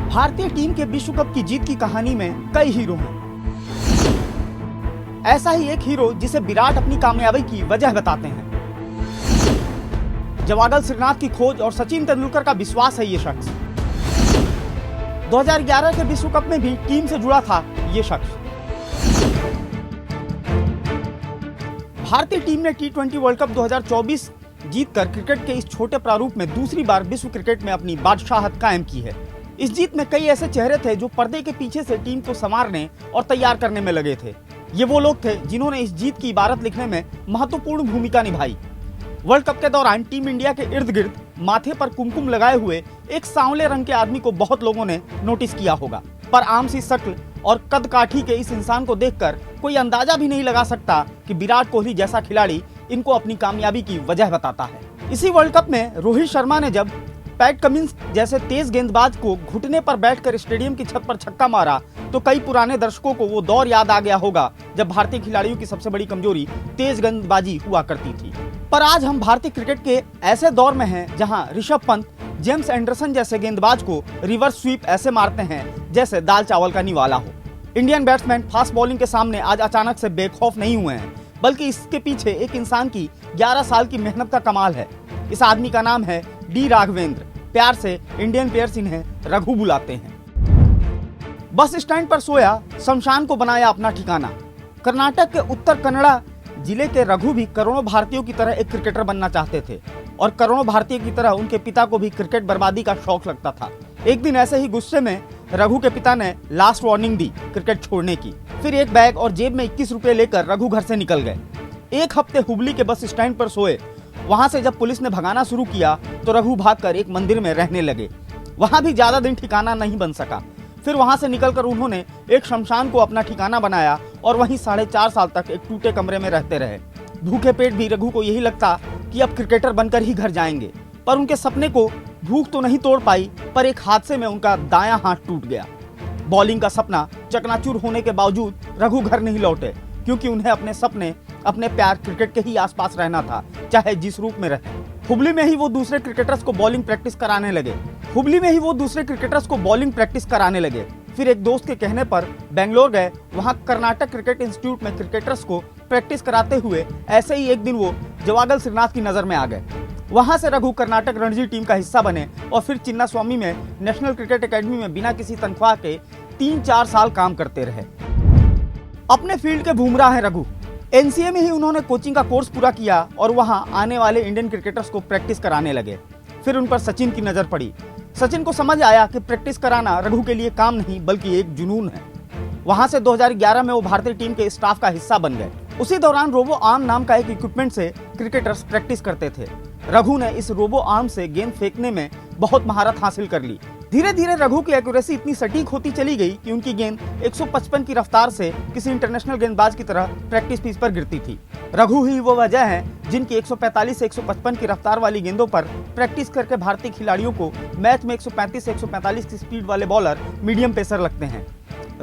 भारतीय टीम के विश्व कप की जीत की कहानी में कई हीरो हैं। ऐसा ही एक हीरो जिसे विराट अपनी कामयाबी की वजह बताते हैं। जवागल श्रीनाथ की खोज और सचिन तेंदुलकर का विश्वास है ये शख्स। 2011 के विश्व कप में भी टीम से जुड़ा था ये शख्स। भारतीय टीम ने T20 वर्ल्ड कप 2024 जीतकर क्रिकेट के इस छोटे प्रारूप में दूसरी बार विश्व क्रिकेट में अपनी बादशाहत कायम की है। इस जीत में कई ऐसे चेहरे थे जो पर्दे के पीछे से टीम को संवारने और तैयार करने में लगे थे। ये वो लोग थे जिन्होंने इस जीत की इबारत लिखने में महत्वपूर्ण भूमिका निभाई। वर्ल्ड कप के दौरान टीम इंडिया के इर्द गिर्द माथे पर कुमकुम लगाए हुए एक सांवले रंग के आदमी को बहुत लोगों ने नोटिस किया होगा, पर आम सी शक्ल और कद काठी के इस इंसान को देखकर कोई अंदाजा भी नहीं लगा सकता कि विराट कोहली जैसा खिलाड़ी इनको अपनी कामयाबी की वजह बताता है। इसी वर्ल्ड कप में रोहित शर्मा ने जब पैट कमिंस जैसे तेज गेंदबाज को घुटने पर बैठकर स्टेडियम की छत पर छक्का मारा तो कई पुराने दर्शकों को वो दौर याद आ गया होगा जब भारतीय खिलाड़ियों की सबसे बड़ी कमजोरी तेज गेंदबाजी हुआ करती थी। पर आज हम भारतीय क्रिकेट के ऐसे दौर में हैं जहां ऋषभ पंत, जेम्स एंडरसन जैसे गेंदबाज को रिवर्स स्वीप ऐसे मारते हैं जैसे दाल चावल का निवाला हो। इंडियन बैट्समैन फास्ट बॉलिंग के सामने आज अचानक से बेखौफ नहीं हुए हैं, बल्कि इसके पीछे एक इंसान की 11 साल की मेहनत का कमाल है। इस आदमी का नाम है डी राघवेंद्र। प्यार से इंडियन प्लेयर्स इन्हें रघु बुलाते हैं। बस स्टैंड पर सोया, शमशान को बनाया अपना ठिकाना। कर्नाटक के उत्तर कन्नड़ा जिले के रघु भी करोड़ों भारतीयों की तरह एक क्रिकेटर बनना चाहते थे और करोड़ों भारतीय की तरह उनके पिता को भी क्रिकेट बर्बादी का शौक लगता था। एक दिन ऐसे ही गुस्से में रघु के पिता ने लास्ट वार्निंग दी क्रिकेट छोड़ने की। फिर एक बैग और जेब में 21 रुपए लेकर रघु घर से निकल गए। एक हफ्ते हुबली के बस स्टैंड पर सोए। वहां से जब पुलिस ने भगाना शुरू किया तो रघु भागकर एक मंदिर में रहने लगे। वहां भी ज्यादा दिन ठिकाना नहीं बन सका। फिर वहां से निकलकर उन्होंने एक शमशान को अपना ठिकाना बनाया और वहीं 4.5 साल तक एक टूटे कमरे में रहते रहे। भूखे पेट भी रघु को यही लगता कि अब क्रिकेटर बनकर ही घर जाएंगे, पर उनके सपने को भूख तो नहीं तोड़ पाई, पर एक हादसे में उनका दायां हाथ टूट गया। बॉलिंग का सपना चकनाचूर होने के बावजूद रघु घर नहीं लौटे, क्योंकि उन्हें अपने सपने, अपने प्यार क्रिकेट के ही आसपास रहना था, चाहे जिस रूप में रहे। हुबली में ही वो दूसरे क्रिकेटर्स को बॉलिंग प्रैक्टिस कराने लगे। फिर एक दोस्त के कहने पर बेंगलोर गए। वहां कर्नाटक क्रिकेट इंस्टीट्यूट में क्रिकेटर्स को प्रैक्टिस कराते हुए ऐसे ही एक दिन वो जवागल श्रीनाथ की नजर में आ गए। वहां से रघु कर्नाटक रणजी टीम का हिस्सा बने और फिर चिन्नास्वामी में नेशनल क्रिकेट एकेडमी में बिना किसी तनख्वाह के 3-4 साल काम करते रहे। अपने फील्ड के बुमराह हैं रघु। एनसीए में ही उन्होंने कोचिंग का कोर्स पूरा किया और वहां आने वाले इंडियन क्रिकेटर्स को प्रैक्टिस कराने लगे। फिर उन पर सचिन की नजर पड़ी। सचिन को समझ आया कि प्रैक्टिस कराना रघु के लिए काम नहीं बल्कि एक जुनून है। वहां से 2011 में वो भारतीय टीम के स्टाफ का हिस्सा बन गए। उसी दौरान रोबो आर्म नाम का एक इक्विपमेंट से क्रिकेटर्स प्रैक्टिस करते थे। रघु ने इस रोबो आर्म से गेंद फेंकने में बहुत महारत हासिल कर ली। धीरे धीरे रघु की एक्यूरेसी इतनी सटीक होती चली गई कि उनकी गेंद 155 की रफ्तार से किसी इंटरनेशनल गेंदबाज की तरह प्रैक्टिस पिच पर गिरती थी। रघु ही वो वजह है जिनकी 145 से 155 की रफ्तार वाली गेंदों पर प्रैक्टिस करके भारतीय खिलाड़ियों को मैच में 135 से 145 की स्पीड वाले बॉलर मीडियम पेसर लगते हैं।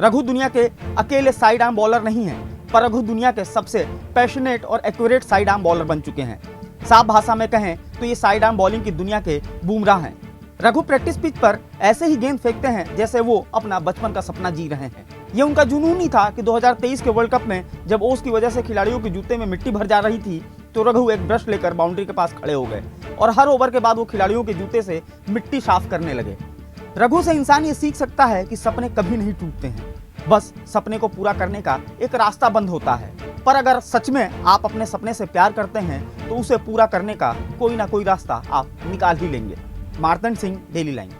रघु दुनिया के अकेले साइड आर्म बॉलर नहीं है, पर रघु दुनिया के सबसे पैशनेट और एक्यूरेट साइड आर्म बॉलर बन चुके हैं। साफ भाषा में कहें तो ये साइड आर्म बॉलिंग की दुनिया के बुमराह हैं। रघु प्रैक्टिस पिच पर ऐसे ही गेंद फेंकते हैं जैसे वो अपना बचपन का सपना जी रहे हैं। ये उनका जुनून ही था कि 2023 के वर्ल्ड कप में जब ओस की वजह से खिलाड़ियों के जूते में मिट्टी भर जा रही थी तो रघु एक ब्रश लेकर बाउंड्री के पास खड़े हो गए और हर ओवर के बाद वो खिलाड़ियों के जूते से मिट्टी साफ करने लगे। रघु से इंसान ये सीख सकता है कि सपने कभी नहीं टूटते हैं, बस सपने को पूरा करने का एक रास्ता बंद होता है। पर अगर सच में आप अपने सपने से प्यार करते हैं तो उसे पूरा करने का कोई ना कोई रास्ता आप निकाल ही लेंगे। Martand Singh, daily line.